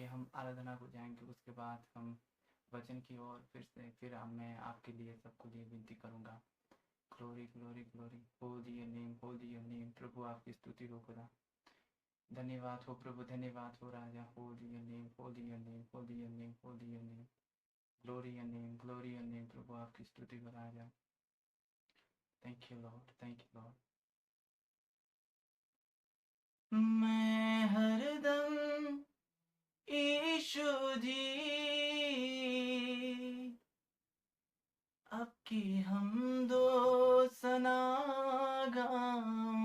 आइए हम आराधना को जाएंगे, उसके बाद हम वचन की ओर फिर मैं आपके लिए सबके लिए विनती करूंगा। Glory glory glory, holy your name, holy your name. प्रभु आपकी स्तुति हो खुदा। धन्यवाद हो प्रभु, धन्यवाद हो राजा। Holy your name, holy your name, holy your name, holy your name. Glory your name, glory your name. प्रभु आपकी स्तुति हो राजा। Thank you Lord, thank you Lord. मैं हरदम यीशु जी आपकी हमदो सना गाऊं।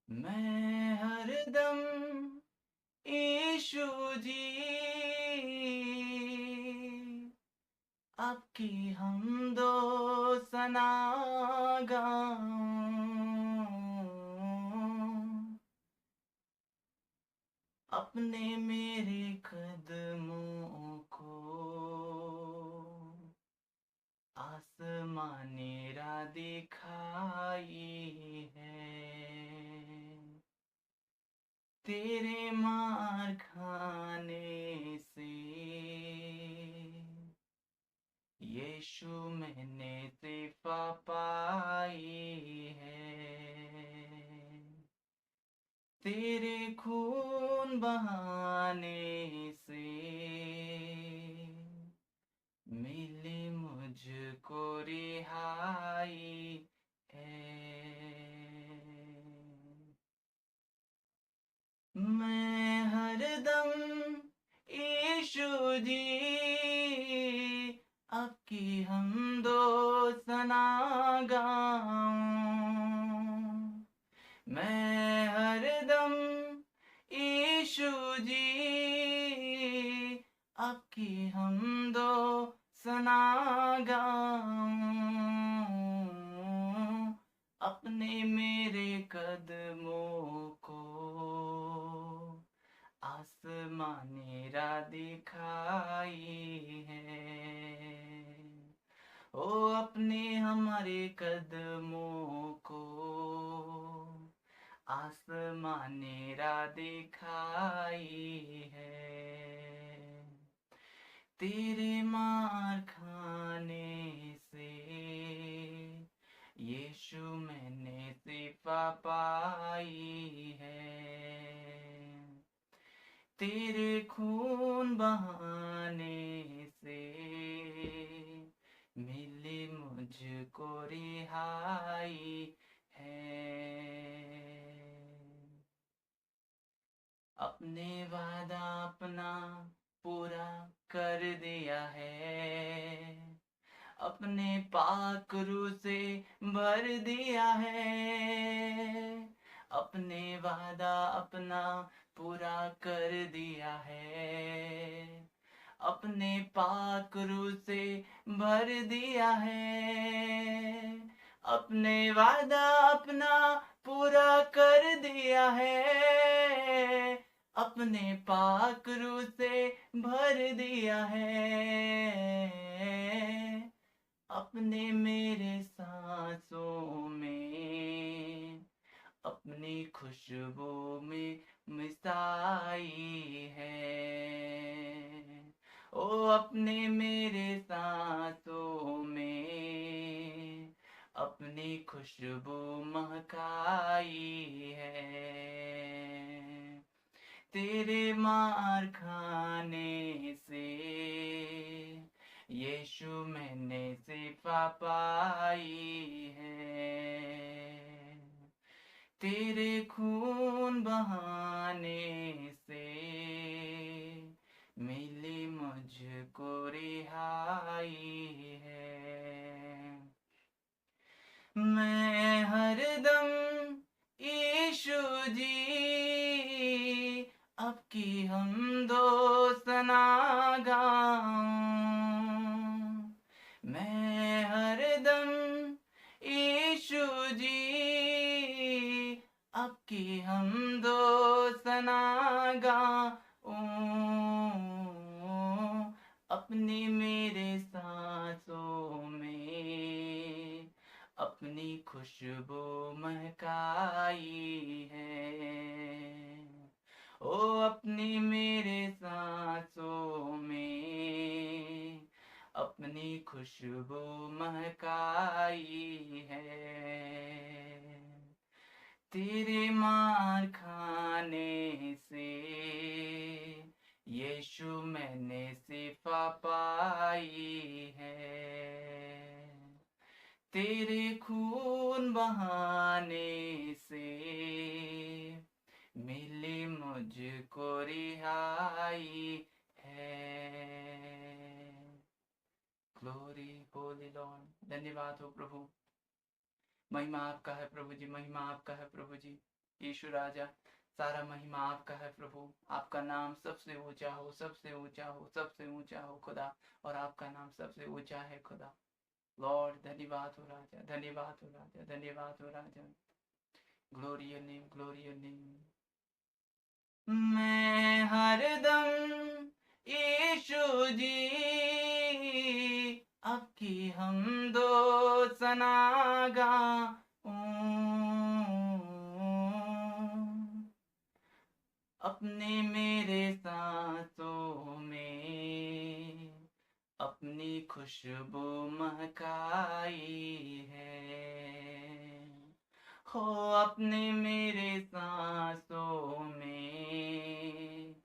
मैं हरदम यीशु जी आपकी हमदो सना गाऊं। अपने मेरे कदमों को आसमानी राह दिखाई है। तेरे मार खाने से यीशु मैंने शिफा पाई है। तेरे खून बहाने से मिली मुझको रिहाई है। मैं हरदम यीशु जी आपकी हमदो सना गाऊं। मैं हरदम यीशु जी आपकी हमदो सना गाऊं। अपने मेरे कदमों को आसमानी राह दिखाई है। ओ अपने हमारे कदमों को आसमानी राह दिखाई है। तेरे मार खाने से यीशु मैंने शिफा पाई है। तेरे खून बहाने से मिली मुझको रिहाई है। अपने वादा अपना पूरा कर दिया है। अपने पाक रूह से भर दिया है। अपने वादा अपना पूरा कर दिया है। अपने पाक रूह से भर दिया है। अपने वादा अपना पूरा कर दिया है। अपने पाक रूह से भर दिया है। अपने मेरे सांसों में अपनी खुशबू में मिसाई है। ओ अपने मेरे सांसों में अपनी खुशबू महकाई है। तेरे मार खाने से यीशु मैंने शिफा पाई है। तेरे खून बहाने से मिली मुझको रिहाई है। मैं हरदम यीशु जी आपकी हमदो सना गाऊं। मैं हरदम यीशु जी आपकी हमदो सना गाऊं। अपनी मेरे सांसों में अपनी खुशबू महकाई है। अपनी मेरे सांसों में अपनी खुशबू महकाई है। तेरे मार खाने से यीशु मैंने शिफा पाई है। तेरे खून बहाने से मिली मुझको रिहाई है। Glory Holi Lord. धन्यवाद हो प्रभु। महिमा आपका है प्रभु जी, महिमा आपका है प्रभु जी। यीशु राजा, सारा महिमा आपका है प्रभु। आपका नाम सबसे ऊंचा हो, सबसे ऊंचा हो, सबसे ऊंचा हो खुदा, और आपका नाम सबसे ऊंचा है खुदा। लॉर्ड धन्यवाद हो राजा, धन्यवाद हो राजा, धन्यवाद हो राजा। Glory your name, glory your name. मैं हरदम यीशु जी आपकी हमदो सना गाऊं, अपने मेरे सांसों में अपनी खुशबू महकाई है। हो अपने मेरे सांसों में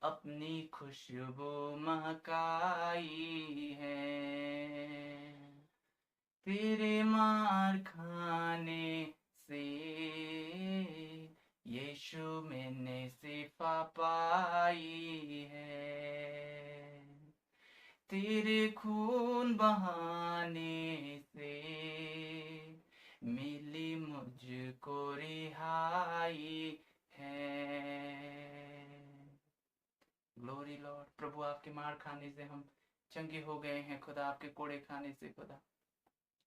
अपनी खुशबू महकाई है। तेरे मार खाने से यीशु मैंने शिफा पाई है। तेरे खून बहाने से मिली मुझको रिहाई है। Glory Lord. प्रभु आपके मार खाने से हम चंगे हो गए हैं खुदा, आपके कोड़े खाने से खुदा,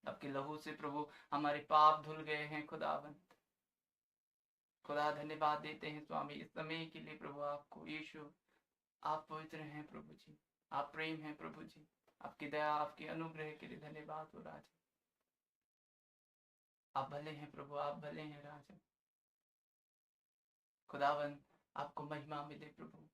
आपके लहू से प्रभु हमारे पाप धुल गए हैं खुदावंत। खुदा धन्यवाद देते हैं स्वामी इस समय के लिए प्रभु आपको। यीशु आप पवित्र हैं प्रभु जी, आप प्रेम हैं प्रभु जी। आपकी दया, आपके अनुग्रह के लिए धन्यवाद हो राजा। आप भले हैं प्रभु, आप भले हैं राजा। खुदावन आपको महिमा मिले प्रभु।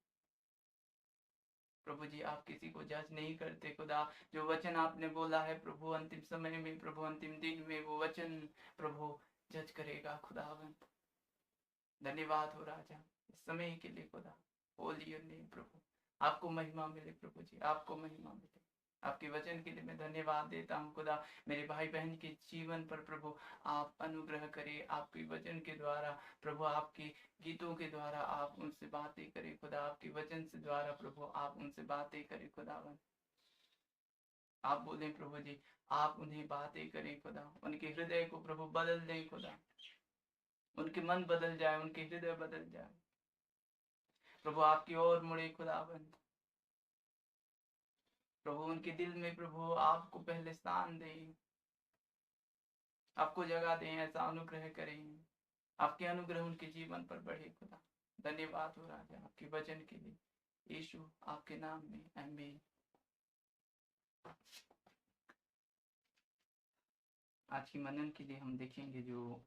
प्रभु जी आप किसी को जज नहीं करते खुदा। जो वचन आपने बोला है प्रभु अंतिम समय में, प्रभु अंतिम दिन में वो वचन प्रभु जज करेगा खुदावन। धन्यवाद हो राजा इस समय के लिए खुदा। होली योर नेम प्रभु। आपको महिमा मिले प्रभु जी, आपको महिमा मिले। आपके वचन के लिए मैं धन्यवाद देता हूँ खुदा। मेरे भाई बहन के जीवन पर प्रभु आप अनुग्रह करें, आपके वचन के द्वारा प्रभु, आपके गीतों के द्वारा आप उनसे बातें करें खुदा, आपके वचन से द्वारा प्रभु आप उनसे बातें करें खुदावन। आप बोलें प्रभु जी, आप उन्हें बातें करें खुदा, उनके हृदय को प्रभु बदल दें खुदा, उनके मन बदल जाए, उनके हृदय बदल जाए प्रभु, आपकी ओर मुड़े खुदावंत। प्रभु उनके दिल में प्रभु आपको पहले स्थान दें, आपको जगह दें, ऐसा अनुग्रह करें। आपके अनुग्रह उनके जीवन पर बढ़े खुदा। धन्यवाद हो राजा आपके वचन के लिए, यीशु आपके नाम में आमीन। आज की मनन के लिए हम देखेंगे जो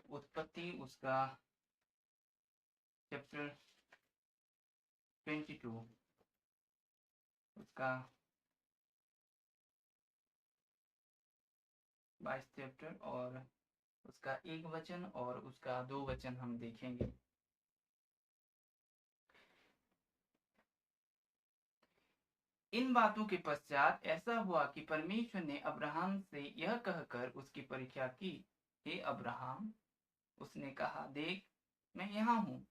उत्पत्ति उसका चैप्टर 22 उसका 22 चैप्टर और उसका 1 वचन और उसका 2 वचन हम देखेंगे। इन बातों के पश्चात ऐसा हुआ कि परमेश्वर ने अब्राहम से यह कहकर उसकी परीक्षा की, हे अब्राहम। उसने कहा, देख मैं यहाँ हूँ।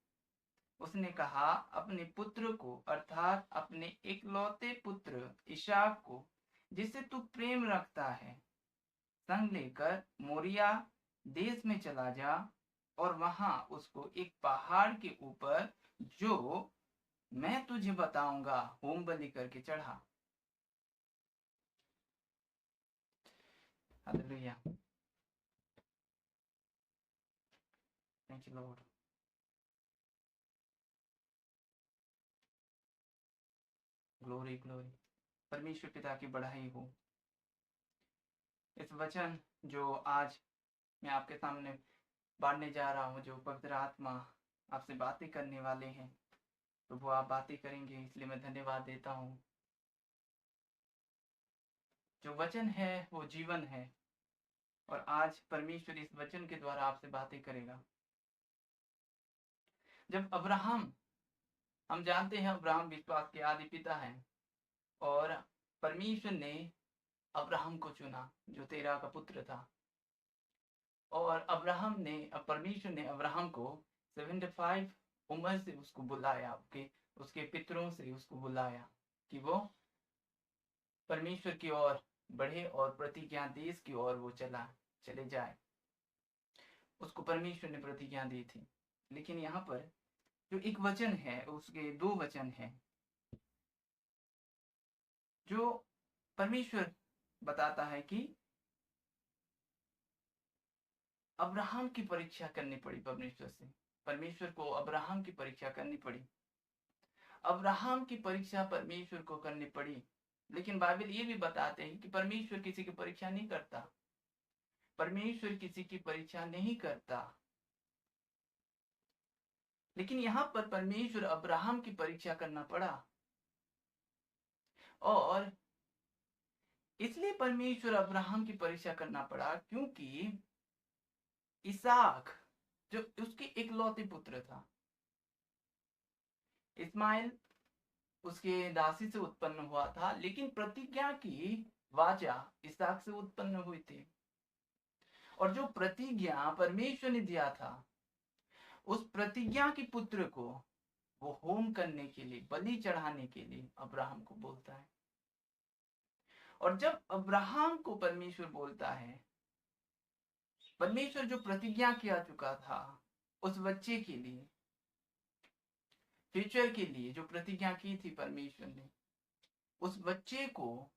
उसने कहा, अपने पुत्र को अर्थात अपने इकलौते पुत्र इसहाक को, जिसे तू प्रेम रखता है, संग लेकर मोरिया देश में चला जा और वहां उसको एक पहाड़ के ऊपर जो मैं तुझे बताऊंगा होम बलि करके चढ़ा। Hallelujah. Thank you Lord. Glory glory. परमेश्वर पिता की बढ़ाई हो। इस वचन जो आज मैं आपके सामने बांटने जा रहा हूँ, जो पवित्र आत्मा आपसे बातें करने वाले हैं। प्रभु आप बातें करेंगे, इसलिए मैं धन्यवाद देता हूँ। जो वचन है वो जीवन है, और आज परमेश्वर इस वचन के द्वारा आपसे बातें करेगा। जब अब्राहम, हम जानते हैं अब्राहम विश्वास के आदि पिता हैं, और परमेश्वर ने अब्राहम को चुना जो तेरह का पुत्र था, और परमेश्वर ने अब्राहम को 75 उम्र से उसको बुलाया, उसके पितरों से उसको बुलाया कि वो परमेश्वर की ओर बढ़े और प्रतिज्ञा देश की ओर वो चले जाए। उसको परमेश्वर ने प्रतिज्ञा दी थी। लेकिन यहाँ पर जो एक वचन है, उसके दो वचन हैं जो परमेश्वर बताता है कि अब्राहम की परीक्षा करनी पड़ी परमेश्वर से। परमेश्वर को अब्राहम की परीक्षा करनी पड़ी, अब्राहम की परीक्षा परमेश्वर को करनी पड़ी। लेकिन बाइबल ये भी बताते हैं कि परमेश्वर किसी की परीक्षा नहीं करता, परमेश्वर किसी की परीक्षा नहीं करता। लेकिन यहाँ पर परमेश्वर अब्राहम की परीक्षा करना पड़ा, और इसलिए परमेश्वर अब्राहम की परीक्षा करना पड़ा क्योंकि इसहाक जो उसके इकलौते पुत्र था, इस्माइल उसके दासी से उत्पन्न हुआ था, लेकिन प्रतिज्ञा की वाचा इसहाक से उत्पन्न हुई थी। और जो प्रतिज्ञा परमेश्वर ने दिया था, उस प्रतिज्ञा के पुत्र को वो होम करने के लिए, बलि चढ़ाने के लिए अब्राहम को बोलता है। और जब अब्राहम को परमेश्वर बोलता है, परमेश्वर जो प्रतिज्ञा किया चुका था उस बच्चे के लिए, फ्यूचर के लिए जो प्रतिज्ञा की थी परमेश्वर ने, उस बच्चे को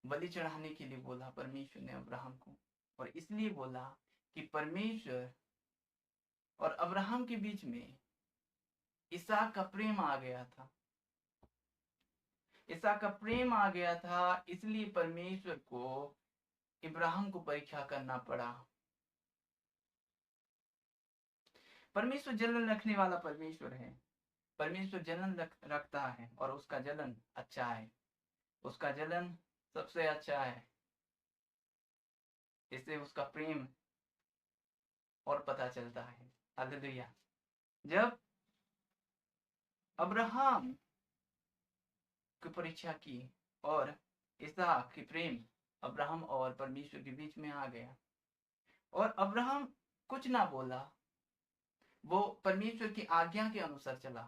बलि चढ़ाने के लिए बोला परमेश्वर ने अब्राहम को। और इसलिए बोला कि परमेश्वर और अब्राहम के बीच में इसहाक का प्रेम आ गया था, इसहाक का प्रेम आ गया था, इसलिए परमेश्वर को इब्राहिम को परीक्षा करना पड़ा। परमेश्वर जलन रखने वाला परमेश्वर है, परमेश्वर जलन रखता है, और उसका जलन अच्छा है, उसका जलन सबसे अच्छा है। इससे उसका प्रेम और पता चलता है। हालेलुया। जब अब्राहम की परीक्षा की और इसहाक की प्रेम अब्राहम और परमेश्वर के बीच में आ गया, और अब्राहम कुछ ना बोला, वो परमेश्वर की आज्ञा के अनुसार चला,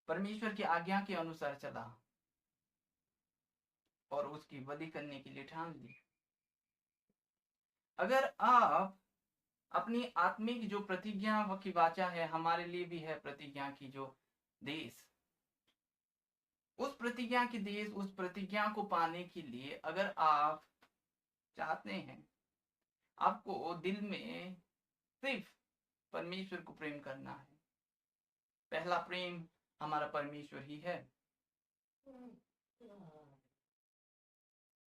परमेश्वर की आज्ञा के अनुसार चला और उसकी बलि करने के लिए ठान ली। अगर आप अपनी आत्मिक जो प्रतिज्ञा की वाचा है, हमारे लिए भी है प्रतिज्ञा की जो देश, उस प्रतिज्ञा की देश, उस प्रतिज्ञा को पाने के लिए अगर आप चाहते हैं, आपको दिल में सिर्फ परमेश्वर को प्रेम करना है। पहला प्रेम हमारा परमेश्वर ही है।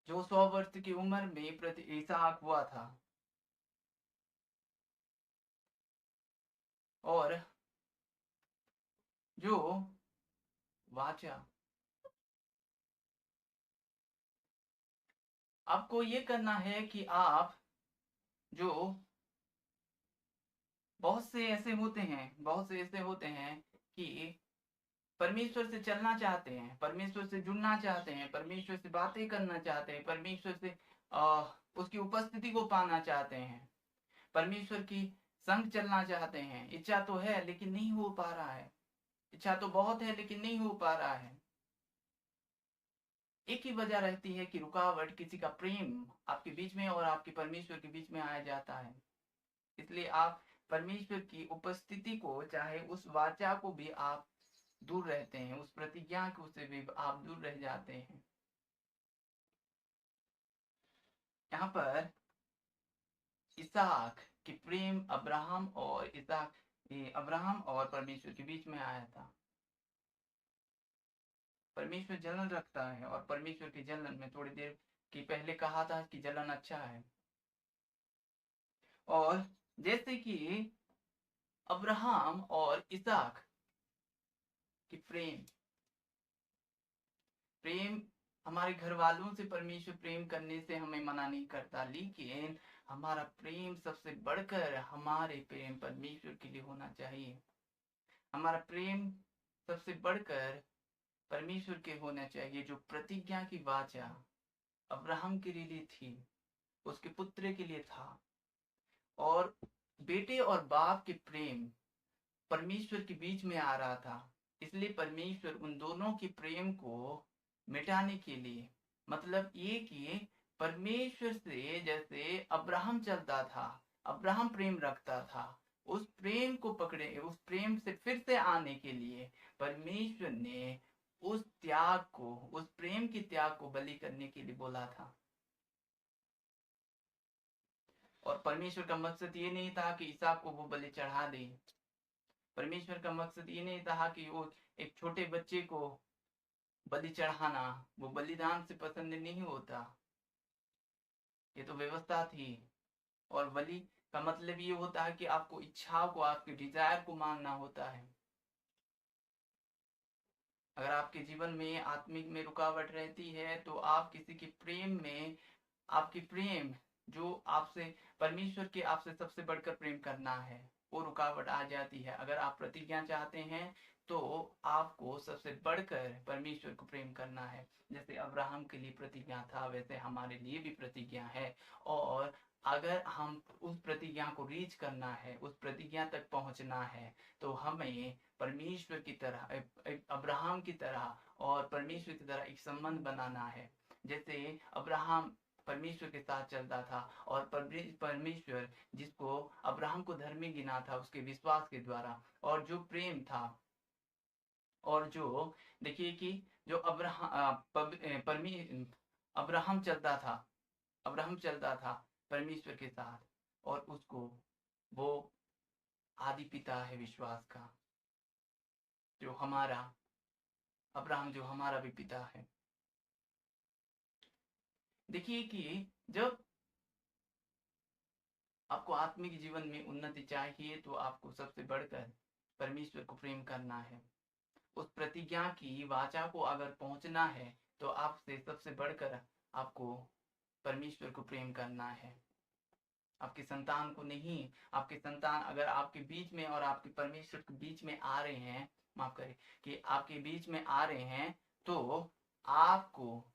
जो 100 वर्ष की उम्र में इसहाक हुआ था, और जो वाचा, आपको ये करना है कि आप जो बहुत से ऐसे होते हैं कि परमेश्वर से चलना चाहते हैं, परमेश्वर से जुड़ना चाहते हैं, परमेश्वर से बातें करना चाहते हैं, परमेश्वर से उसकी उपस्थिति को पाना चाहते हैं, परमेश्वर की संग चलना चाहते हैं। इच्छा तो है लेकिन नहीं हो पा रहा है, इच्छा तो बहुत है लेकिन नहीं हो पा रहा है। एक ही वजह रहती है कि रुकावट, किसी का प्रेम आपके बीच में और आपके परमेश्वर के बीच में आया जाता है। इसलिए आप परमेश्वर की उपस्थिति को, चाहे उस वाचा को भी आप दूर रहते हैं, उस प्रतिज्ञा को से भी आप दूर रह जाते हैं। यहाँ पर इसहाक की प्रेम अब्राहम और परमेश्वर के बीच में आया था। परमेश्वर जलन रखता है, और परमेश्वर की जलन में थोड़ी देर की पहले कहा था कि जलन अच्छा है। और जैसे कि अब्राहम और इसहाक की प्रेम हमारे घर वालों से परमेश्वर प्रेम करने से हमें मना नहीं करता, लेकिन हमारा प्रेम सबसे बढ़कर हमारे प्रेम परमेश्वर के लिए होना चाहिए। हमारा प्रेम सबसे बढ़कर परमेश्वर के होना चाहिए। जो प्रतिज्ञा की वाचा अब्राहम के लिए थी, उसके पुत्र के लिए था, और बेटे और बाप के प्रेम परमेश्वर के बीच में आ रहा था, इसलिए परमेश्वर उन दोनों के प्रेम को मिटाने के लिए, मतलब ये कि परमेश्वर से जैसे अब्राहम चलता था, अब्राहम प्रेम रखता था, उस प्रेम को पकड़े, उस प्रेम से फिर से आने के लिए परमेश्वर ने उस त्याग को, उस प्रेम के त्याग को बलि करने के लिए बोला था। और परमेश्वर का मकसद ये नहीं था कि इसहाक को वो बलि चढ़ा दे। परमेश्वर का मकसद ये नहीं था कि वो एक छोटे बच्चे को बलि चढ़ाना, वो बलिदान से पसंद नहीं होता। ये तो व्यवस्था थी। और बलि का मतलब ये होता है कि आपको इच्छाओं को, आपके डिजायर को मानना होता है। अगर आपके जीवन में आत्मिक में रुकावट रहती है तो आप किसी के प्रेम में, आपकी प्रेम जो आपसे, परमेश्वर के आपसे सबसे बढ़कर प्रेम करना है, वो रुकावट आ जाती है। अगर आप प्रतिज्ञा चाहते हैं तो आपको सबसे बढ़कर परमेश्वर को प्रेम करना है। जैसे अब्राहम के लिए प्रतिज्ञा था, वैसे हमारे लिए भी प्रतिज्ञा है। और अगर हम उस प्रतिज्ञा को रीच करना है, उस प्रतिज्ञा तक पहुंचना है, तो हमें परमेश्वर की तरह, अब्राहम की तरह और परमेश्वर की तरह एक संबंध बनाना है। जैसे अब्राहम परमेश्वर के साथ चलता था, और परमेश्वर जिसको अब्राहम को धर्मी गिना था उसके विश्वास के द्वारा, और जो प्रेम था, और जो देखिए कि जो अब्राहम चलता था परमेश्वर के साथ, और उसको वो आदि पिता है विश्वास का, जो हमारा अब्राहम, जो हमारा भी पिता है। देखिए कि जब आपको आत्मिक जीवन में उन्नति चाहिए तो आपको सबसे बढ़कर परमेश्वर को प्रेम करना है। उस प्रतिज्ञा की वाचा को अगर पहुंचना है तो आपसे सबसे बढ़कर आपको परमेश्वर को प्रेम करना है, आपके संतान को नहीं। आपके संतान अगर आपके बीच में और आपके परमेश्वर के बीच में आ रहे हैं, माफ करें, कि आपके बीच में आ रहे हैं, तो आपको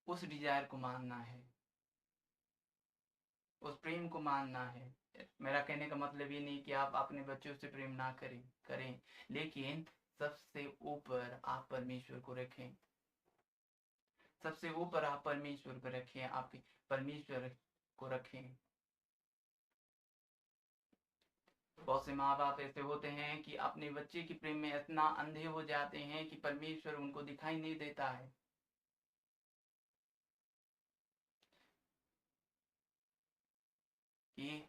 उस डिजायर को मानना है, उस प्रेम को मानना है। मेरा कहने का मतलब ये नहीं कि आप अपने बच्चों से प्रेम ना करें, लेकिन सबसे ऊपर आप परमेश्वर को रखें, सबसे ऊपर आप परमेश्वर को रखें, आपके परमेश्वर को रखें। बहुत से माँ बाप ऐसे होते हैं कि अपने बच्चे के प्रेम में इतना अंधे हो जाते हैं कि परमेश्वर उनको दिखाई नहीं देता है। कि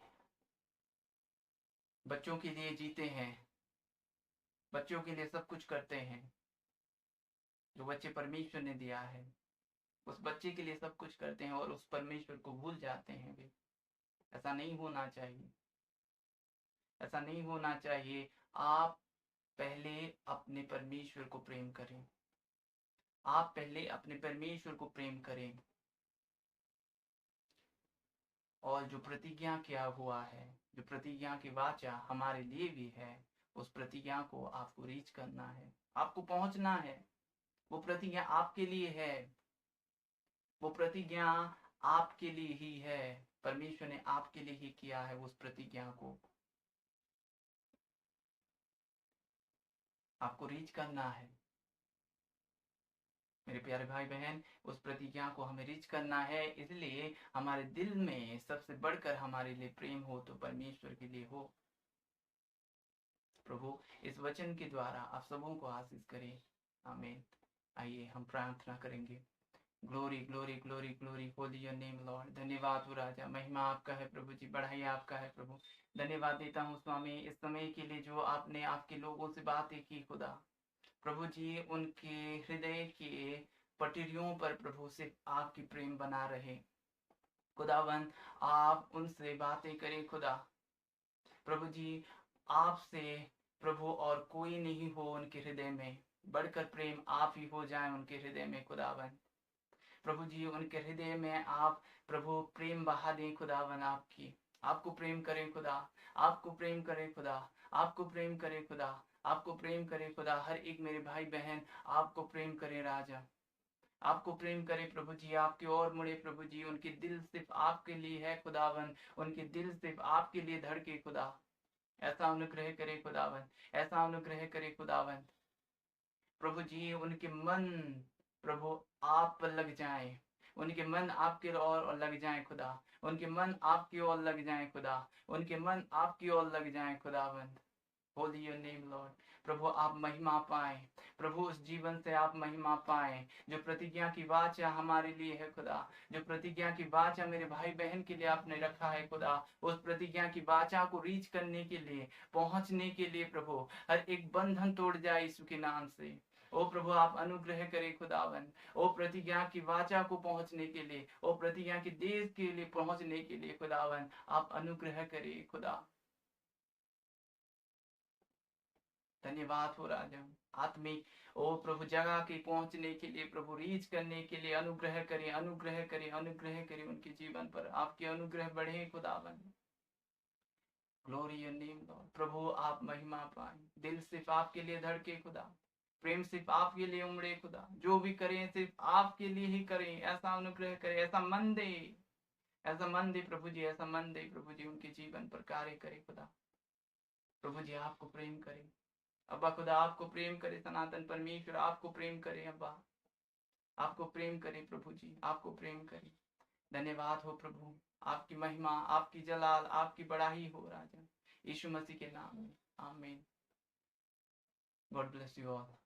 बच्चों के लिए जीते हैं, बच्चों के लिए सब कुछ करते हैं, जो बच्चे परमेश्वर ने दिया है उस बच्चे के लिए सब कुछ करते हैं, और उस परमेश्वर को भूल जाते हैं भी। ऐसा नहीं होना चाहिए, ऐसा नहीं होना चाहिए। आप पहले अपने परमेश्वर को प्रेम करें, आप पहले अपने परमेश्वर को प्रेम करें। और जो प्रतिज्ञा किया हुआ है, जो प्रतिज्ञा की वाचा हमारे लिए भी है, उस प्रतिज्ञा को आपको रीच करना है, आपको पहुंचना है। वो प्रतिज्ञा आपके लिए है, वो प्रतिज्ञा आपके लिए ही है। परमेश्वर ने आपके लिए ही किया है उस प्रतिज्ञा को, आपको रीच करना है। मेरे प्यारे भाई बहन, उस प्रतिज्ञा को हमें रीच करना है, इसलिए हमारे दिल में सबसे बढ़कर हमारे लिए प्रेम हो तो परमेश्वर के लिए हो। प्रभु इस वचन के द्वारा आप सबों को आशीष करें, आमीन। आइए हम प्रार्थना करेंगे। Glory glory glory glory holy your name Lord. धन्यवाद हो राजा, महिमा आपका है प्रभु जी, बढ़ाई आपका है प्रभु। धन्यवाद देता हूँ स्वामी इस समय के लिए जो आपने आपके लोगों से बातें की खुदा। प्रभु जी उनके हृदय के पटरियों पर प्रभु सिर्फ आपकी प्रेम बना रहे। खुदावन आप उनसे बातें करें खुदा। प्रभु जी आपसे प्रभु और कोई नहीं हो उनके हृदय में, बढ़कर प्रेम आप ही हो जाए उनके हृदय में खुदावन। प्रभु जी उनके हृदय में आप प्रभु प्रेम बहा दें खुदावन, आपको प्रेम करें खुदा, आपको प्रेम करें खुदा, आपको प्रेम करें खुदा, आपको प्रेम करें खुदा। हर एक मेरे भाई बहन आपको प्रेम करें राजा, आपको प्रेम करे प्रभु जी, आपकी ओर मुड़े प्रभु जी। उनके दिल सिर्फ आपके लिए है खुदावन, उनके दिल सिर्फ आपके लिए धड़के खुदा। ऐसा अनुग्रह करे खुदावन, ऐसा अनुग्रह करे खुदावन। प्रभु जी उनके मन प्रभु आप पर लग जाए, उनके मन आपके ओर लग जाए खुदा, उनके मन आपकी ओर लग जाए खुदा, उनके मन आपकी ओर लग जाए खुदावन। Holy your name Lord. प्रभु आप महिमा पाए, प्रभु उस जीवन से आप महिमा पाए जो प्रतिज्ञा की वाचा हमारे लिए है खुदा, जो प्रतिज्ञा की वाचा मेरे भाई बहन के लिए आपने रखा है खुदा। उस प्रतिज्ञा की वाचा को रीच करने के लिए, पहुंचने के लिए प्रभु हर एक बंधन तोड़ जाए यीशु के नाम से। ओ प्रभु आप अनुग्रह करें खुदावन, ओ प्रतिज्ञा की वाचा को पहुंचने के लिए, ओ प्रतिज्ञा के देश के लिए पहुंचने के लिए खुदावन आप अनुग्रह करें खुदा। धन्यवाद हो राजा। आत्मिक ओ प्रभु जगह के पहुंचने के लिए, प्रभु रीच करने के लिए अनुग्रह करें, अनुग्रह करें, अनुग्रह करें उनके जीवन पर। आपके अनुग्रह बढ़े खुदावन। Glory your name Lord. प्रभु आप महिमा पाए, दिल सिर्फ आपके लिए धड़के खुदा, प्रेम सिर्फ आपके लिए उमड़े खुदा। जो भी करें सिर्फ आपके लिए ही करें, ऐसा अनुग्रह करें, ऐसा मन दे, ऐसा मन दे प्रभु जी, ऐसा मन दे प्रभु जी। उनके जीवन पर कार्य करे खुदा। प्रभु जी आपको प्रेम करें अब्बा खुदा, आपको प्रेम करे सनातन परमेश्वर, आपको प्रेम करे अब्बा, आपको प्रेम करे प्रभु जी, आपको प्रेम करे। धन्यवाद हो प्रभु, आपकी महिमा, आपकी जलाल, आपकी बड़ाई हो राजा, यीशु मसीह के नाम में आमीन। God bless you all.